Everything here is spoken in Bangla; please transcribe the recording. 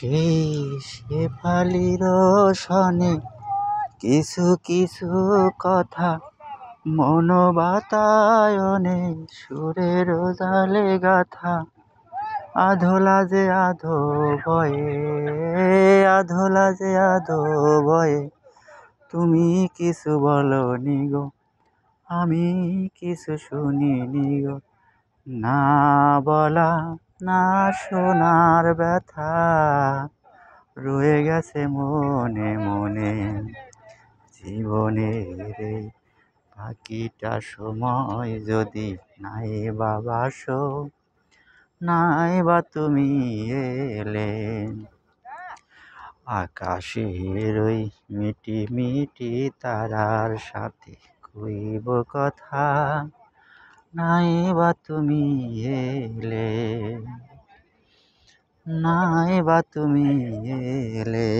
সেই শেফালির সনে কিছু কিছু কথা মন বাতায়নে সুরের জালে গাথা আধোলা যে আধো ভয়ে আধোলা যে আধো ভয়ে তুমি কিছু বলনি গো আমি কিছু শুনিনি গো না বলা না শোনার ব্যথা রয়ে গেছে মনে মনে জীবনের এই বাকিটা সময় যদি নাই বা বাসো নাই বা তুমি এলে আকাশের ওই মিটি মিটি তারার সাথে কইব কথা নাই বা তুমি এলে নাই বা তুমি এলে